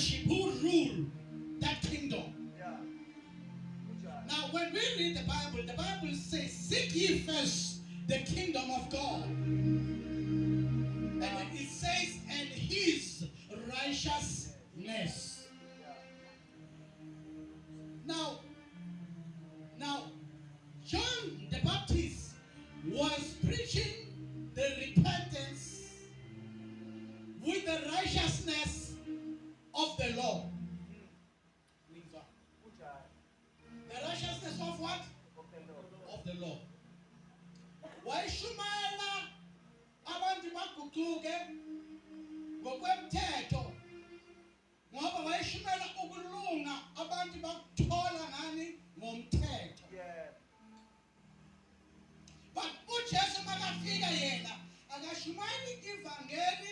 leadership who rule that kingdom. Now, when we read the Bible says, seek ye first the kingdom of God. And it says, and his righteousness. Now, John the Baptist was preaching the repentance with the righteousness of the law. The righteousness of what? Of the law. Wayishumayela abantu baguquke ngokwemthetho ngoba wayishumela ukulunga abantu bakuthola ngani ngomthetho. But uJesu makafika yena akashumayeli ivangeli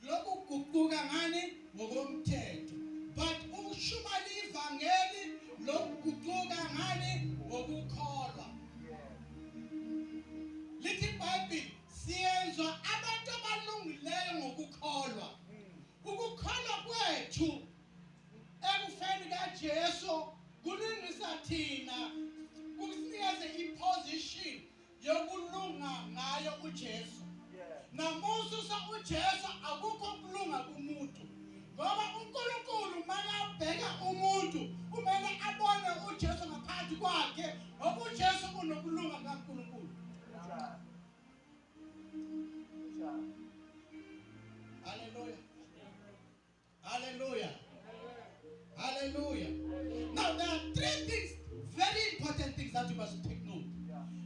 lokuguquka ngani ngokomthetho, but ushumayela ivangeli lokuguquka ngani ngokukholwa. Lithi iBhayibheli siyenzwa abantu abalungileyo ngokukholwa. Ukukholwa kwethu ekufeni kaJesu kulungisa thina, kusinikeze iposition yokulunga ngayo uJesu. Namusa uJesu akukho kulunga kumuntu. Ngoba uNkulunkulu makabheka umuntu kumele abone uJesu ngaphansi kwakhe ngoba uJesu unokulunga kaNkulunkulu. Hallelujah. Hallelujah. Hallelujah. Now there are three things, very important things that you must take note.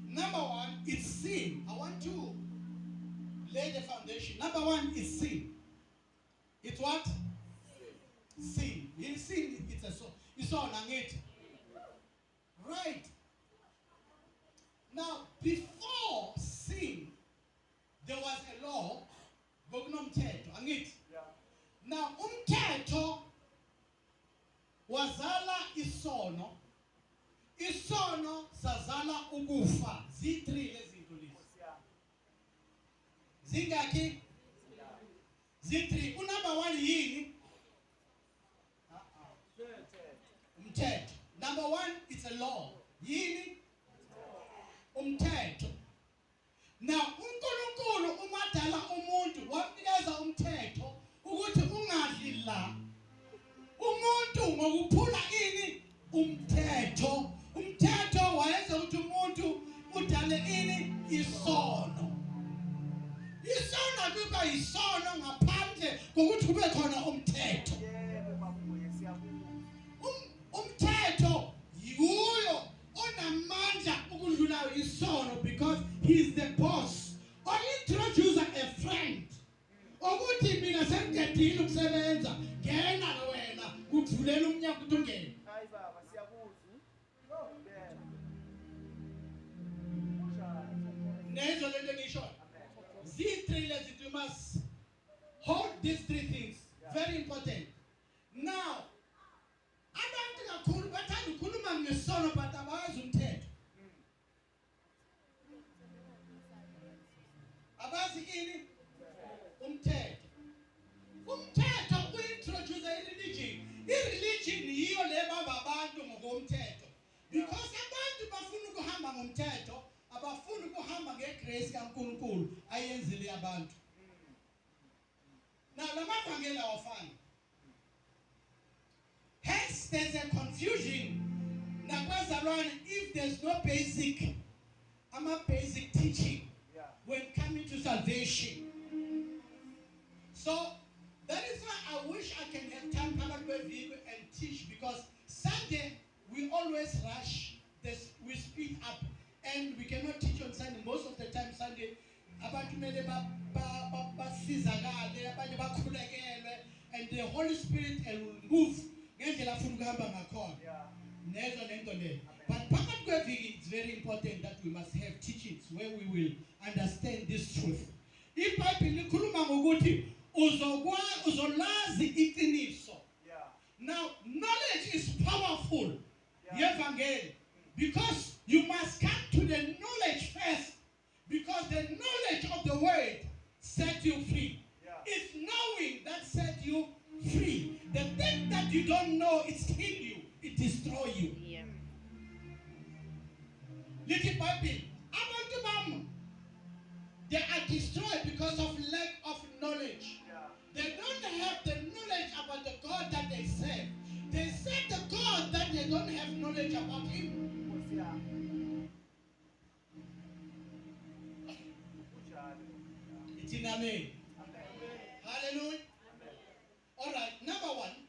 Number one is sin. I want to lay the foundation. Number one is sin. It's what? Sin. In sin, it's a soul. It's all it. Right. Now, before sin, there was a law. Now, umthetho wazala isono. Isono sazala ukufa. Zi-3 lezinto lezi. Zingaki? Zi-3. Number one yini? Umthetho. Number one, it's a law. Yini? Umthetho. Now, uNkulunkulu umadala umuntu wamnikeza umthetho ukuthi ungadli la. Umuntu ngokuphula ini? Umthetho. Umthetho wayenza ukuthi umuntu udale ini? Isono. Isono kuba isono ngaphandle kokuthi kube khona umthetho. Umthetho yuyo onamandla ukudlula isono because he's the boss. Or introduce a friend. Ukuthi mina sengidedile ukusebenza, ngena wena kuvulela umnyango ukuthi ungene. Hayi baba siyakuzwa. Nezo lento ngisho. Z3 lezi you must hold these three things. Very important. Now, abantu kakhulu bathanda ukukhuluma ngesono but abazi umthetho. Abazi ini? Umthetho. Umthetho uintroduce i-religion. I-religion yiyo le baba abantu ngokomthetho. Because abantu bafuna ukuhamba ngomthetho, abafuna ukuhamba ngegrace kaNkulunkulu ayenzile abantu. Now lamavangeli awafani. Hence there's a confusion if there's no basic teaching when coming to salvation. So that is why I wish I can have time and teach, because Sunday we always rush this, we speed up and we cannot teach on Sunday. Most of the time Sunday and the Holy Spirit will move. But it's very important that we must have teachings where we will understand this truth. Now, knowledge is powerful, because you must come to the knowledge first, because the knowledge of the word set you free. It's knowing that set you free. The thing you don't know, it kills you, it destroys you. Yeah. Little Bible, abantu bam, they are destroyed because of lack of knowledge. They don't have the knowledge about the God that they serve. They serve the God that they don't have knowledge about Him. It's in Amen. Hallelujah. All right, number one,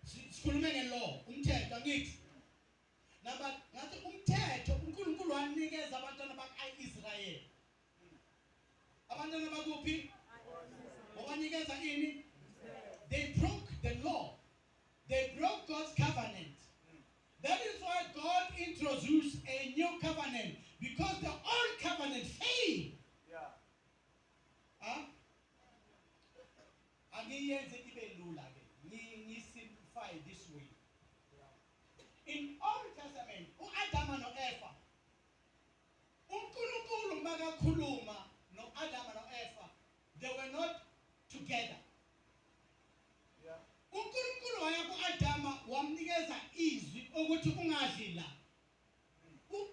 sikhulume law, umthetho angithi. Number ngathi umthetho uNkulunkulu wanikeza abantwana bakwa-Israyeli. Abantwana bakuphi? Wabanikeza ini? They broke the law. They broke God's covenant. That is why God introduced a new covenant, because the old covenant failed. Huh? Angiyenze ibe lula ke. Simplify this way. In Old Testament, uAdam noEva, uNkulunkulu makakhuluma noAdam noEva, they were not together. uNkulunkulu waya kuAdam wamnikeza izwi ukuthi ungadli la.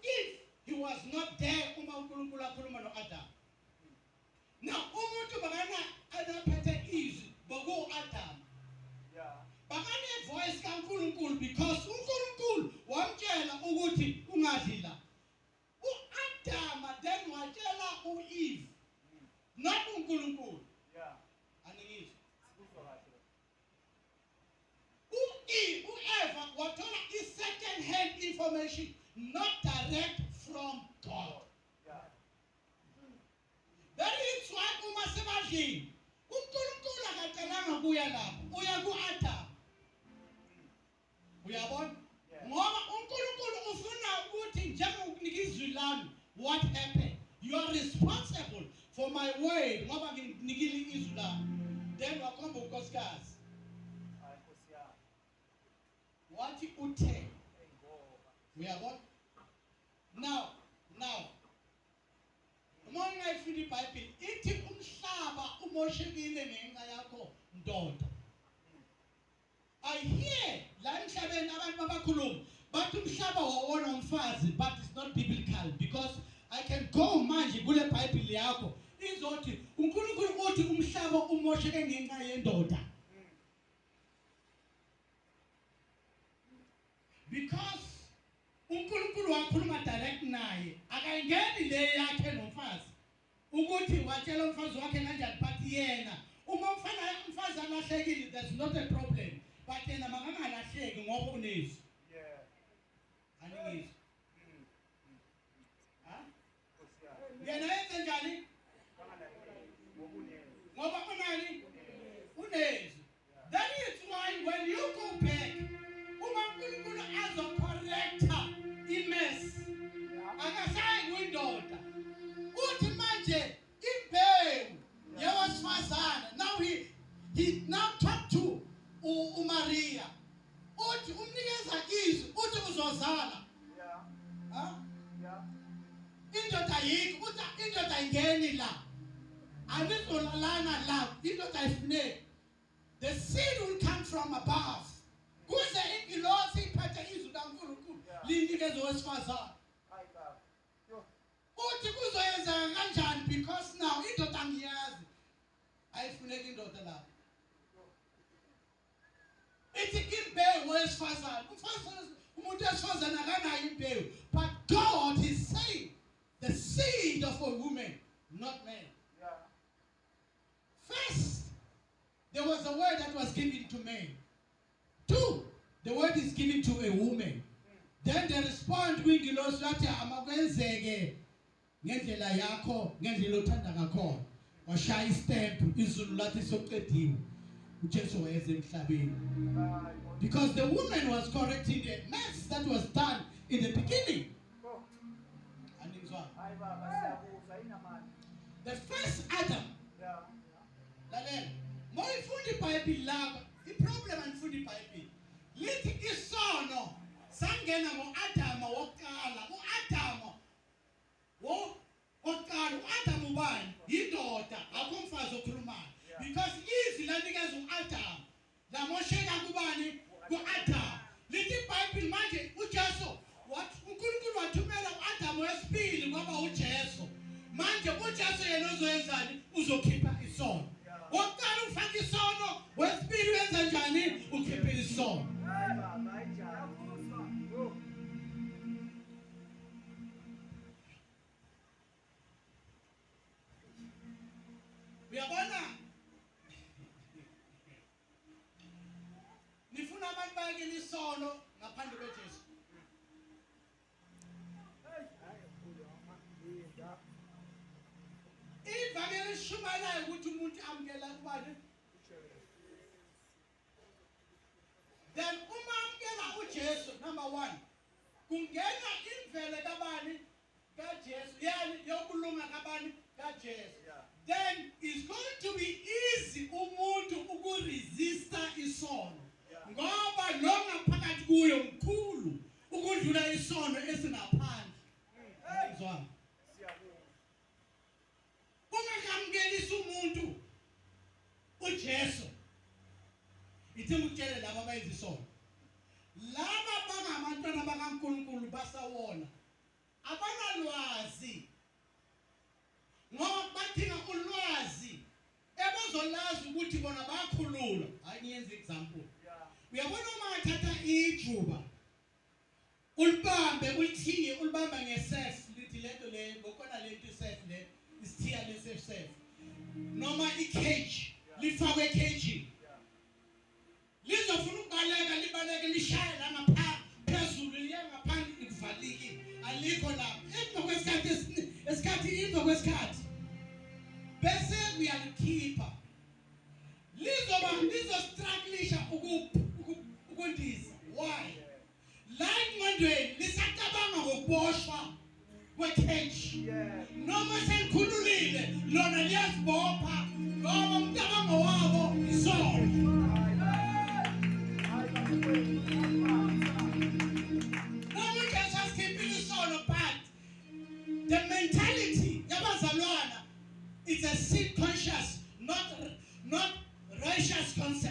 If he was not there uma uNkulunkulu akhuluma noAdam. Now umuntu bakana anaphethe izwi bokuAdam. Bakane voice kaNkulunkulu because uNkulunkulu wamtshela ukuthi ungadli la. uAdam then watshela uEve, not uNkulunkulu. Aningizwe. Whoever wathola is second-hand information, not direct from God. That is why uma sebadlini uNkulunkulu akacelanga kuya lapho, uya kuAdam. Uyabona? Ngoba uNkulunkulu ufuna ukuthi njengokunika izwi lami, what happened? You are responsible for my word ngoba nginikile izwi lami. Then wakhomba unkosikazi. Wathi uthe. Uyabona? Now, uma ngayifunda iBhayibheli ithi umhlaba umoshekile ngenxa yakho ndoda. I hear la emhlabeni abantu abakhuluma bathi umhlaba wawona umfazi, but it's not biblical, because I can go manje kule Bible yakho izothi uNkulunkulu uthi umhlaba umosheke ngenxa yendoda. Because uNkulunkulu wakhuluma direct naye, akayingeni le yakhe nomfazi ukuthi watshela umfazi wakhe kanjani, but yena uma umfazi alahlekile, there's not a problem, but yena makangalahleki ngoba unezwi. Aningizwe. Yena yenze njani? Ngoba unani? Unezwi. That is why when you go back, uma uNkulunkulu azocorrecta imess, akasayi kwindoda. Uthi manje imbewu yewesifazana. Now he now talk to uMaria. Uthi umnikeza izwi, uthi uzozala. Indoda yikho, uthi indoda ingeni la. Anizolalana la, indoda ifuneki. The seed will come from above. Kuze ingilosi iphethe izwi kaNkulunkulu linikeze owesifazana. Uthi kuzoyenza kanjani, because now indoda ngiyazi ayifuneki indoda la. Ithi imbewu wesifazana. Umuntu wesifazana akanayo imbewu, but God is saying the seed of a woman, not man. First, there was a word that was given to man. Two, the word is given to a woman. Then they respond kwingilosi lathi amakwenzeke ngendlela yakho, ngendlela othanda ngakhona. Washaya istamp, izulu lathi soqediwe. uJesu wayeze emhlabeni. Because the woman was correcting the mess that was done in the beginning. The first Adam. Lalela. Moyifundi iBhayibheli lakho, iproblem andifundi iBhayibheli. Lithi isono sangena ngoAdam wokuqala. uAdam wokuqala, uAdam ubani? Yindoda, akho mfazi okhulumayo. Because izwi lanikeza uAdam lamosheka kubani? ku-Adam. Lithi iBhayibheli manje uJesu uNkulunkulu wathumela u-Adam wesibili kwaba uJesu. Manje uJesu yena uzoyenzani? Uzokhipha isono. Wokuqala ufaka isono, wesibili wenza njani? Ukhipha isono. Uyabona? Nifuna abantu bayekele isono ngaphandle kweJesu. Ivangeli lishumayelayo ukuthi umuntu amkela ubani? Then uma amkela uJesu, number 1, kungena imvele kabani? KaJesu. Yani yokulunga kabani? KaJesu. Then it's going to be easy umuntu ukuresista isono. Ngoba lo ngaphakathi kuyo mkhulu ukudlula isono esingaphandle. Ngizwa. Ungakamkelisa umuntu uJesu. Ithi ukutshela laba abayenza isono. Laba bangamantwana bakaNkulunkulu basawona. Abanalwazi. Ngoba badinga ulwazi ebazolazi ukuthi bona bayakhulula. Hayi ngiyenza example. Uyabona uma wathatha ijuba ulibambe ulithiye ulibamba ngesef lithi lento le ngokona lento isef le isithiya lesef noma icage lifakwe ecage lizofuna ukubaleka libaleke lishaya la ngapha phezulu liya ngaphandle ikuvaliki alikho lapho emva kwesikhathi emva kwesikhathi bese uyalikhipha lizostrugglisha ukundiza. Why? La ingqondweni lisacabanga ngokuboshwa kwecage. Noma senikhululile lona liyazibopha ngoba umcabango wabo isono. Noma uJesu asikhiphile isono, but the mentality yabazalwana is a sin conscious, not righteous conscious.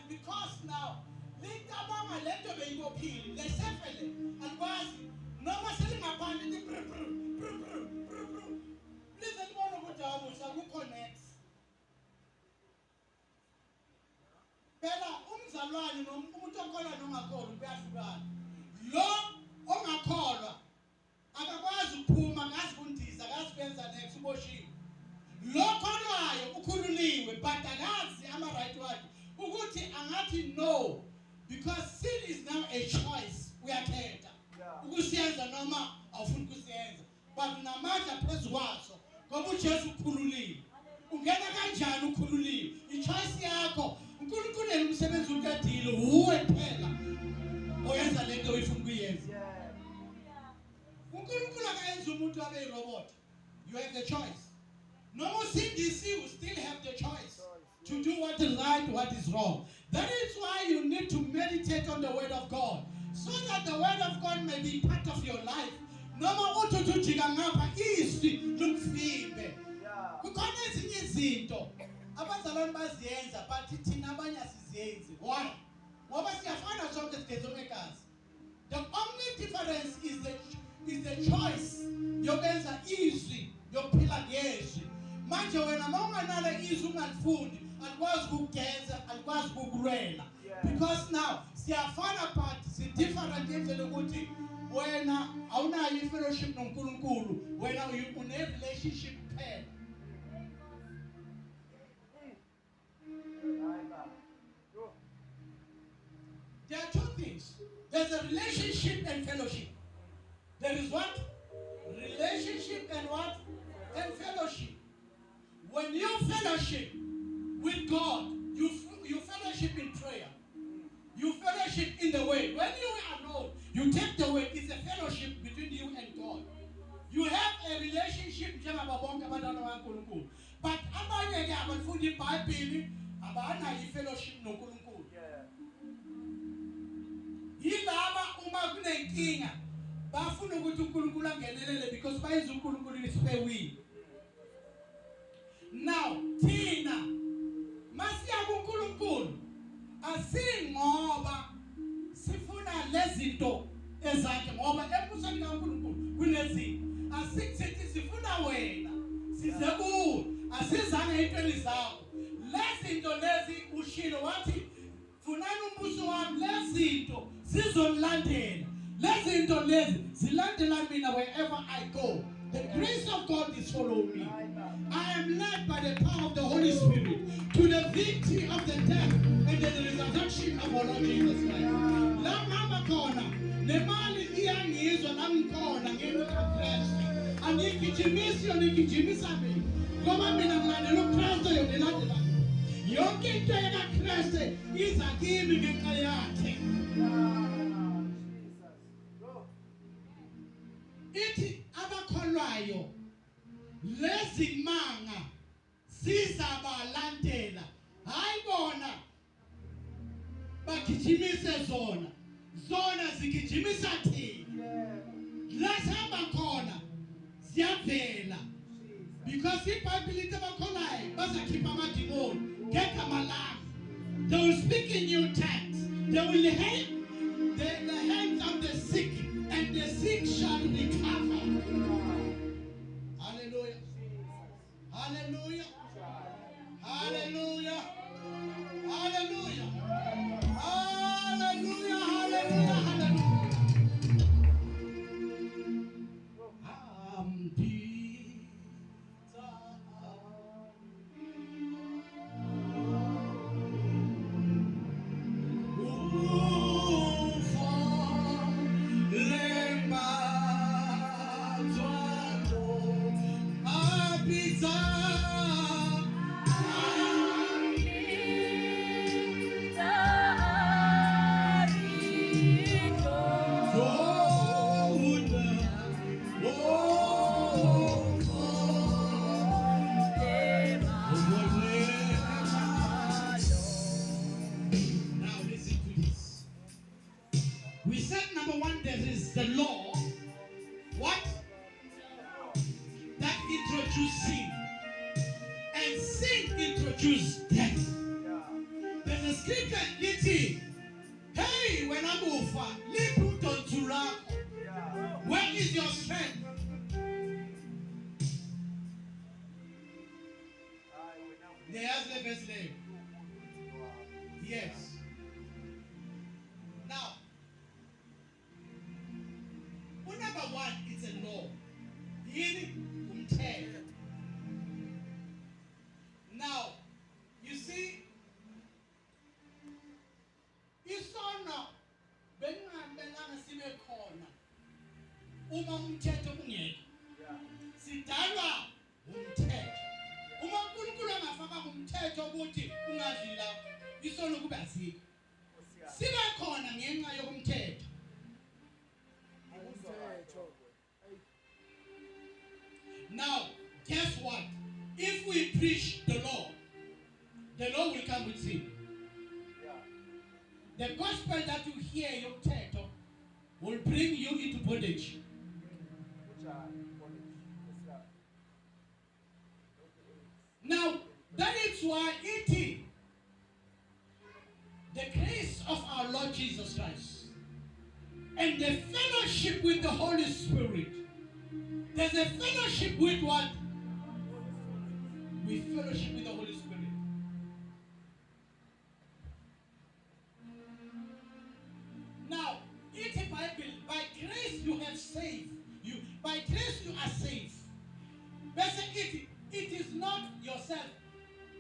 Because now litabanga lento beyibophile lesefele alwazi noma selingaphandle lithi lize libone ukuthi awusa ku-connect. Phela umzalwane umuntu okholwa nongakholwa kuyahlukana. Lo ongakholwa akakwazi ukuphuma ngazi kundiza akazi kwenza next uboshiwe. Lo kholwayo ukhululiwe but akazi ama-right wakhe ukuthi angathi no, because sin is now a choice. Uyakhetha ukusiyenza noma awufuni ukusiyenza, but unamandla phezu kwaso ngoba uJesu ukhululiwe. Ungena kanjani ukhululiwe? I-choice yakho. uNkulunkulu yena umsebenzi uqedile, uwe phela oyenza lento oyifuna ukuyenza. uNkulunkulu akayenza umuntu abe yirobot. You have the choice. Noma usindisiwe, you still have the choice to do what is right, what is wrong. That is why you need to meditate on the word of God, so that the word of God may be part of your life. Noma uthuthuthika ngapha izwi likufimbe. Kukhona ezinye izinto abazalwane baziyenza but thina abanye asiziyenzi. Why? Ngoba siyafana sonke sigeze ongegazi. The only difference is the choice yokwenza izwi yokuphila ngezwi. Manje wena mawunganalo izwi ungalifundi alikwazi ukugeza, alikwazi ukukulwela. Because now siyafana but si different indlela ukuthi wena awunayo i-fellowship noNkulunkulu, wena une-relationship kuphela. There are two things. There's a relationship and fellowship. There is what? Relationship and what? And fellowship. When you fellowship with God, you fellowship in prayer. You fellowship in the way. When you are alone, you take the way. It's a fellowship between you and God. You have a relationship. But abanye ke abafunda iBhayibheli abanayo ifellowship noNkulunkulu. Yilaba uma kunenkinga bafuna ukuthi uNkulunkulu angenelele because bayiza uNkulunkulu isipewi. Now thina masiya kuNkulunkulu asingoba sifuna lezinto ezakhe ngoba embusweni kaNkulunkulu kunezinto asikuthi sifuna wena size kuwe asizange ezintweni zakho lezinto lezi ushilo wathi funani umbuso wami lezinto sizomlandela lezinto lezi zilandela mina wherever I go. The grace of God is following me. I am led by the power of the Holy Spirit to the victory of the death and the resurrection of our Lord Jesus Christ. Lama khona nemali iyangizwa nangkhona ngenxa Kristu. Angigijimisi yonigijimisa mina. Ngoba mina ngilandela uKristu yonilandela. Yonke into kaKristu iza kimi ngenxa yakhe. Ithi abakholwayo lezimanga sizabalandela hayi bona bagijimise zona zigijimisa thina lasihamba khona siyavela because iBhayibheli lithi abakholayo bazakhipha amadimoni ngegama lakho. They will speak in new tongues. They will help the hands of the sick and the sick shall recover. Hallelujah. Hallelujah. Hallelujah. Hallelujah. Hallelujah. Hallelujah. Hallelujah. We said number one, there is the law. What? That introduced sin. And sin introduced death. There's a scripture, Liti. Hey, when I'm over, leap unto love. Where is your strength? Yes. Now, number one, it's a law. Now, you see, isona benanga sibe khona uma umthetho ungekho sidalwa umthetho uma uNkulunkulu angafaka umthetho ukuthi ungadli la isona kube asikho sibe khona ngenxa yokumthetho. Now, guess what? If we preach the law will come with sin. The gospel that you hear, your title, will bring you into bondage. Now, that is why the grace of our Lord Jesus Christ and the fellowship with the Holy Spirit. There's a fellowship with what? We fellowship with the Holy Spirit. Now, it's a Bible. By grace you have saved. By grace you are saved.